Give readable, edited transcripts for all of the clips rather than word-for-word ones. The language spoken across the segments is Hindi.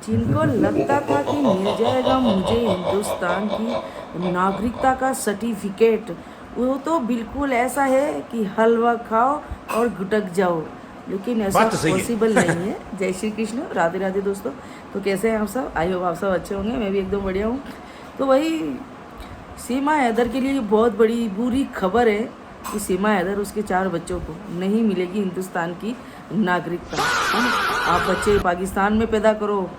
जिनको लगता था कि मिल जाएगा मुझे हिंदुस्तान की नागरिकता का सर्टिफिकेट, वो तो बिल्कुल ऐसा है कि हलवा खाओ और गुटक जाओ, लेकिन ऐसा बात तो सही है। पॉसिबल नहीं है। जय श्री कृष्ण, राधे राधे दोस्तों। तो कैसे हैं आप सब? आई होप आप सब अच्छे होंगे, मैं भी एकदम बढ़िया हूँ। तो वही सीमा हैदर के लिए बहुत बड़ी बुरी खबर है कि सीमा हैदर उसके 4 बच्चों को नहीं मिलेगी हिंदुस्तान की नागरिकता, है ना। आप बच्चे पाकिस्तान में पैदा करो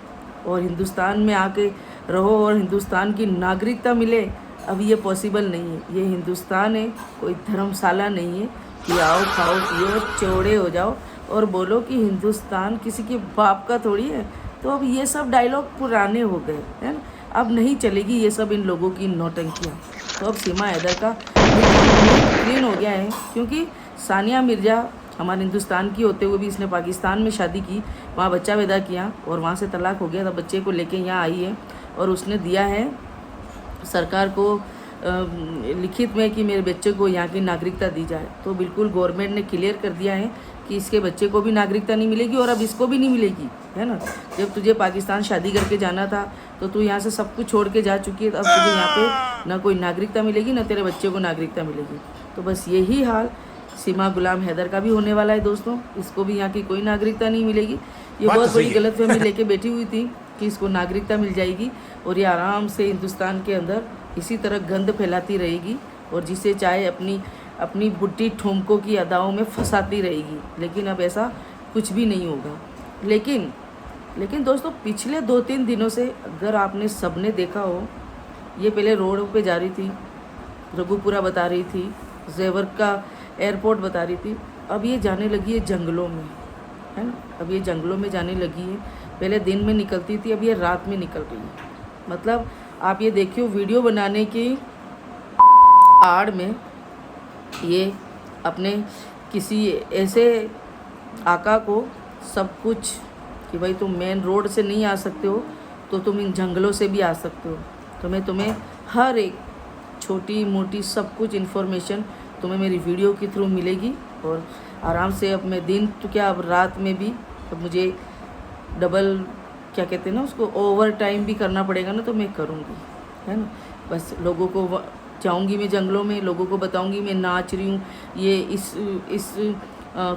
और हिंदुस्तान में आके रहो और हिंदुस्तान की नागरिकता मिले, अब ये पॉसिबल नहीं है। ये हिंदुस्तान है, कोई धर्मशाला नहीं है कि आओ खाओ पियो चौड़े हो जाओ और बोलो कि हिंदुस्तान किसी के बाप का थोड़ी है। तो अब ये सब डायलॉग पुराने हो गए हैं ना, अब नहीं चलेगी ये सब इन लोगों की नौटंकियाँ। तो अब सीमा हैदर का क्लीन हो गया है, क्योंकि सानिया मिर्ज़ा हमारे हिंदुस्तान की होते हुए भी इसने पाकिस्तान में शादी की, वहाँ बच्चा पैदा किया और वहाँ से तलाक हो गया, तब बच्चे को लेके यहाँ आई है और उसने दिया है सरकार को लिखित में कि मेरे बच्चे को यहाँ की नागरिकता दी जाए। तो बिल्कुल गवर्नमेंट ने क्लियर कर दिया है कि इसके बच्चे को भी नागरिकता नहीं मिलेगी और अब इसको भी नहीं मिलेगी, है ना। जब तुझे पाकिस्तान शादी करके जाना था तो तू यहाँ से सब कुछ छोड़ के जा चुकी है, तो अब तुझे यहाँ पे ना कोई नागरिकता मिलेगी ना तेरे बच्चे को नागरिकता मिलेगी। तो बस यही हाल सीमा गुलाम हैदर का भी होने वाला है दोस्तों, इसको भी यहाँ की कोई नागरिकता नहीं मिलेगी। ये बात तो बहुत बड़ी सही है। गलतफहमी लेके बैठी हुई थी कि इसको नागरिकता मिल जाएगी और ये आराम से हिंदुस्तान के अंदर इसी तरह गंद फैलाती रहेगी और जिसे चाहे अपनी अपनी बुढ़ी ठुमकों की अदाओं में फंसाती रहेगी। लेकिन अब ऐसा कुछ भी नहीं होगा। लेकिन दोस्तों पिछले 2-3 दिनों से अगर आपने सबने देखा हो, ये पहले रोड पे जा रही थी, रघुपुरा बता रही थी, जेवर का एयरपोर्ट बता रही थी, अब ये जाने लगी है जंगलों में, है ना। अब ये जंगलों में जाने लगी है, पहले दिन में निकलती थी, अब ये रात में निकल रही है। मतलब आप ये देखियो, वीडियो बनाने की आड़ में ये अपने किसी ऐसे आका को सब कुछ कि भाई तुम मेन रोड से नहीं आ सकते हो तो तुम इन जंगलों से भी आ सकते हो, तुम्हें हर एक छोटी मोटी सब कुछ इन्फॉर्मेशन तुम्हें मेरी वीडियो के थ्रू मिलेगी। और आराम से अब मैं दिन तो क्या, अब रात में भी अब मुझे डबल क्या कहते हैं ना उसको, ओवर टाइम भी करना पड़ेगा ना, तो मैं करूँगी, है ना। बस लोगों को जाऊँगी मैं जंगलों में, लोगों को बताऊँगी मैं नाच रही हूँ, ये इस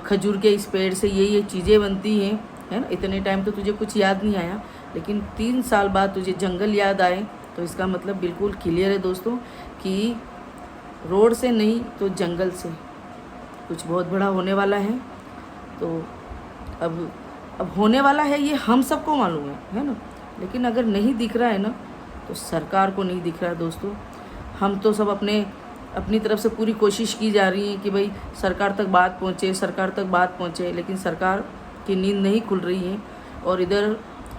खजूर के इस पेड़ से ये चीज़ें बनती हैं, है ना। इतने टाइम तो तुझे कुछ याद नहीं आया, लेकिन 3 साल बाद तुझे जंगल याद आए, तो इसका मतलब बिल्कुल क्लियर है दोस्तों कि रोड से नहीं तो जंगल से कुछ बहुत बड़ा होने वाला है। तो अब होने वाला है, ये हम सबको मालूम है ना। लेकिन अगर नहीं दिख रहा है ना, तो सरकार को नहीं दिख रहा है दोस्तों। हम तो सब अपनी तरफ से पूरी कोशिश की जा रही है कि भाई सरकार तक बात पहुँचे, लेकिन सरकार की नींद नहीं खुल रही है। और इधर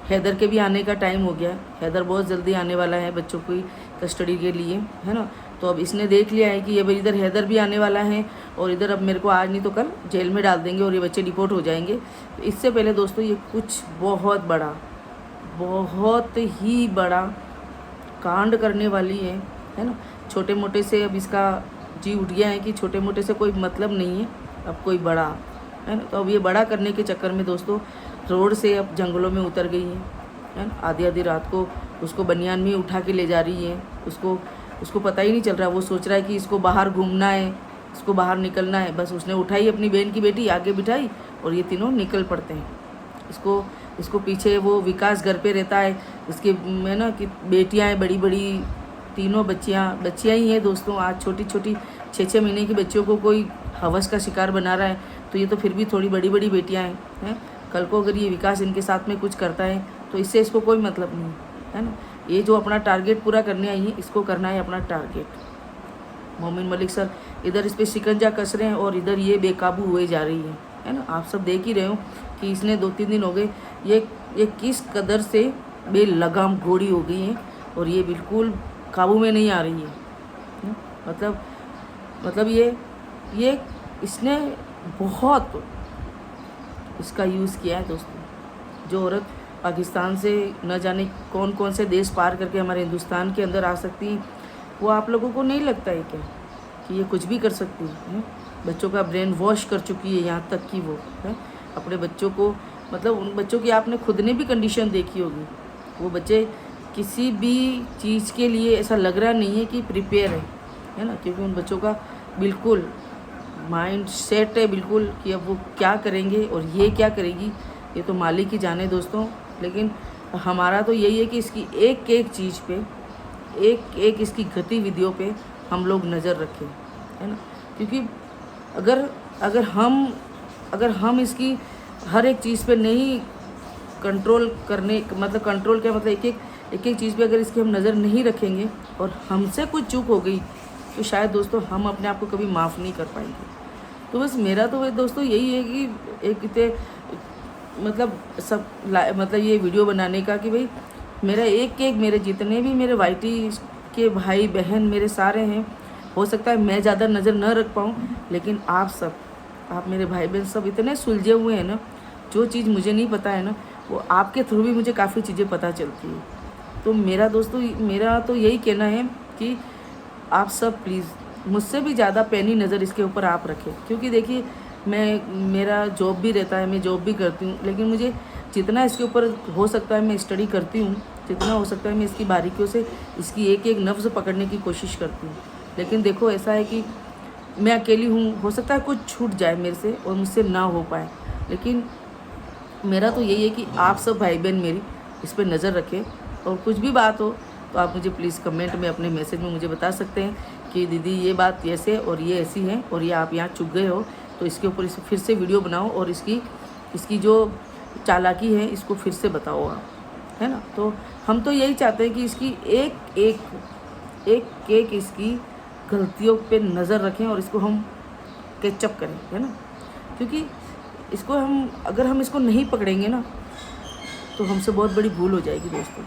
हैदर के भी आने का टाइम हो गया, हैदर बहुत जल्दी आने वाला है बच्चों की कस्टडी के लिए, है ना। तो अब इसने देख लिया है कि ये भाई इधर हैदर भी आने वाला है और इधर अब मेरे को आज नहीं तो कल जेल में डाल देंगे और ये बच्चे डिपोर्ट हो जाएंगे। तो इससे पहले दोस्तों ये कुछ बहुत ही बड़ा कांड करने वाली है ना। छोटे मोटे से अब इसका जी उठ गया है कि छोटे मोटे से कोई मतलब नहीं है, अब कोई बड़ा, है ना। तो अब ये बड़ा करने के चक्कर में दोस्तों रोड से अब जंगलों में उतर गई है ना। आधी रात को उसको बनियान में उठा के ले जा रही है, उसको पता ही नहीं चल रहा। वो सोच रहा है कि इसको बाहर घूमना है, इसको बाहर निकलना है, बस उसने उठाई अपनी बहन की बेटी आगे बिठाई और ये तीनों निकल पड़ते हैं। इसको पीछे वो विकास घर पे रहता है, इसके है ना कि बेटियां हैं बड़ी तीनों बच्चियां ही हैं दोस्तों। आज छोटी 6-6 महीने की बच्चियों को कोई हवस का शिकार बना रहा है, तो ये तो फिर भी थोड़ी बड़ी बेटियां हैं। कल को अगर ये विकास इनके साथ में कुछ करता है तो इससे इसको कोई मतलब नहीं, है ना। ये जो अपना टारगेट पूरा करने आई है, इसको करना है अपना टारगेट। मोमिन मलिक सर इधर इस पर शिकंजा कस रहे हैं और इधर ये बेकाबू हुए जा रही है ना। आप सब देख ही रहे हो कि इसने 2-3 दिन हो गए, ये किस कदर से बेलगाम घोड़ी हो गई है और ये बिल्कुल काबू में नहीं आ रही है। मतलब ये इसने बहुत इसका यूज़ किया है दोस्तों। जो औरत पाकिस्तान से न जाने कौन से देश पार करके हमारे हिंदुस्तान के अंदर आ सकती है, वो आप लोगों को नहीं लगता है क्या कि ये कुछ भी कर सकती है? बच्चों का ब्रेन वॉश कर चुकी है, यहाँ तक कि वो है अपने बच्चों को मतलब उन बच्चों की आपने खुद ने भी कंडीशन देखी होगी। वो बच्चे किसी भी चीज़ के लिए ऐसा लग रहा नहीं है कि प्रिपेयर है ना, क्योंकि उन बच्चों का बिल्कुल माइंड सेट है बिल्कुल कि अब वो क्या करेंगे और ये क्या करेगी, ये तो मालिक ही जाने दोस्तों। लेकिन हमारा तो यही है कि इसकी एक एक चीज़ पे, एक एक इसकी गतिविधियों पे हम लोग नज़र रखें, है ना, क्योंकि अगर हम इसकी हर एक चीज़ पे नहीं कंट्रोल करने, मतलब कंट्रोल क्या मतलब एक एक चीज़ पे अगर इसकी हम नज़र नहीं रखेंगे और हमसे कुछ चूक हो गई तो शायद दोस्तों हम अपने आप को कभी माफ़ नहीं कर पाएंगे। तो बस मेरा तो दोस्तों यही है कि एक इतने मतलब ये वीडियो बनाने का कि भाई मेरा एक एक मेरे जितने भी मेरे वाईटी के भाई बहन मेरे सारे हैं, हो सकता है मैं ज़्यादा नज़र न रख पाऊँ, लेकिन आप मेरे भाई बहन सब इतने सुलझे हुए हैं ना, जो चीज़ मुझे नहीं पता है ना वो आपके थ्रू भी मुझे काफ़ी चीज़ें पता चलती है। तो मेरा दोस्तों मेरा तो यही कहना है कि आप सब प्लीज़ मुझसे भी ज़्यादा पैनी नज़र इसके ऊपर आप रखें, क्योंकि देखिए मेरा जॉब भी रहता है, मैं जॉब भी करती हूँ, लेकिन मुझे जितना इसके ऊपर हो सकता है मैं स्टडी करती हूँ, जितना हो सकता है मैं इसकी बारीकियों से इसकी एक एक नफ्स पकड़ने की कोशिश करती हूँ। लेकिन देखो ऐसा है कि मैं अकेली हूँ, हो सकता है कुछ छूट जाए मेरे से और मुझसे ना हो पाए, लेकिन मेरा तो यही है कि आप सब भाई बहन मेरी इस पर नज़र रखें, और कुछ भी बात हो तो आप मुझे प्लीज़ कमेंट में अपने मैसेज में मुझे बता सकते हैं कि दीदी ये बात ऐसे और ये ऐसी है और ये आप यहाँ चुक गए हो, तो इसके ऊपर इसे फिर से वीडियो बनाओ और इसकी जो चालाकी है इसको फिर से बताओ आप, है ना। तो हम तो यही चाहते हैं कि इसकी एक इसकी गलतियों पे नज़र रखें और इसको हम कैचअप करें, है ना, क्योंकि इसको अगर हम इसको नहीं पकड़ेंगे ना तो हमसे बहुत बड़ी भूल हो जाएगी दोस्तों।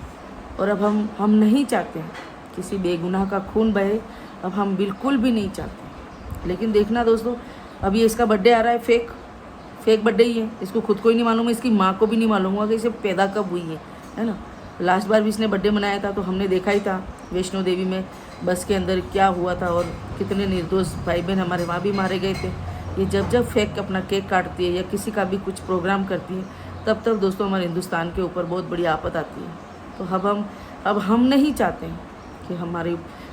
और अब हम नहीं चाहते हैं किसी बेगुनाह का खून बहे, अब हम बिल्कुल भी नहीं चाहते। लेकिन देखना दोस्तों, अब ये इसका बर्थडे आ रहा है, फेक बर्थडे ही है, इसको खुद को ही नहीं मालूम है, इसकी माँ को भी नहीं मालूम होगा कि इसे पैदा कब हुई है ना। लास्ट बार भी इसने बर्थडे मनाया था तो हमने देखा ही था वैष्णो देवी में बस के अंदर क्या हुआ था और कितने निर्दोष भाई बहन हमारे वहाँ भी मारे गए थे। ये जब फेक अपना केक काटती है या किसी का भी कुछ प्रोग्राम करती है, तब दोस्तों हमारे हिंदुस्तान के ऊपर बहुत बड़ी आफत आती है। तो अब हम नहीं चाहते हैं कि हमारे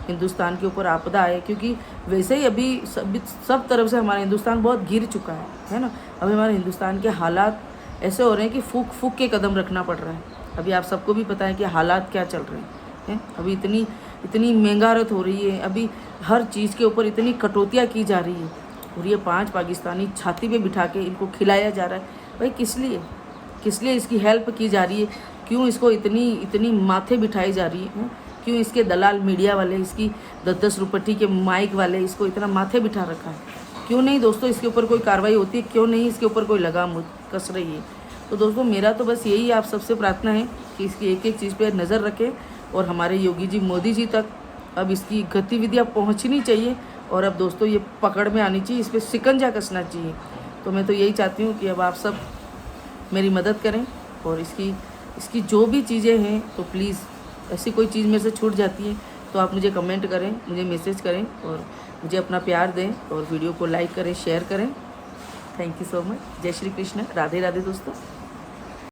हिंदुस्तान के ऊपर आपदा आए, क्योंकि वैसे ही अभी सब तरफ से हमारा हिंदुस्तान बहुत गिर चुका है ना। अभी हमारे हिंदुस्तान के हालात ऐसे हो रहे हैं कि फूक के कदम रखना पड़ रहा है। अभी आप सबको भी पता है कि हालात क्या चल रहे हैं। अभी इतनी महंगारत हो रही है, अभी हर चीज़ के ऊपर इतनी कटौतियाँ की जा रही है, और ये 5 पाकिस्तानी छाती पे बिठा के इनको खिलाया जा रहा है। भाई किस लिए इसकी हेल्प की जा रही है? क्यों इसको इतनी माथे बिठाई जा रही है? क्यों इसके दलाल मीडिया वाले, इसकी 10-10 रुपये के माइक वाले इसको इतना माथे बिठा रखा है? क्यों नहीं दोस्तों इसके ऊपर कोई कार्रवाई होती है? क्यों नहीं इसके ऊपर कोई लगाम कस रही है? तो दोस्तों मेरा तो बस यही आप सबसे प्रार्थना है कि इसकी एक एक चीज़ पे नज़र रखें, और हमारे योगी जी मोदी जी तक अब इसकी गतिविधियाँ पहुँचनी चाहिए, और अब दोस्तों ये पकड़ में आनी चाहिए, इस पर शिकंजा कसना चाहिए। तो मैं तो यही चाहती हूँ कि अब आप सब मेरी मदद करें, और इसकी जो भी चीज़ें हैं तो प्लीज़ ऐसी कोई चीज़ मेरे से छूट जाती है तो आप मुझे कमेंट करें, मुझे मैसेज करें और मुझे अपना प्यार दें, और वीडियो को लाइक करें, शेयर करें। Thank you so much. जय श्री कृष्ण, राधे राधे दोस्तों।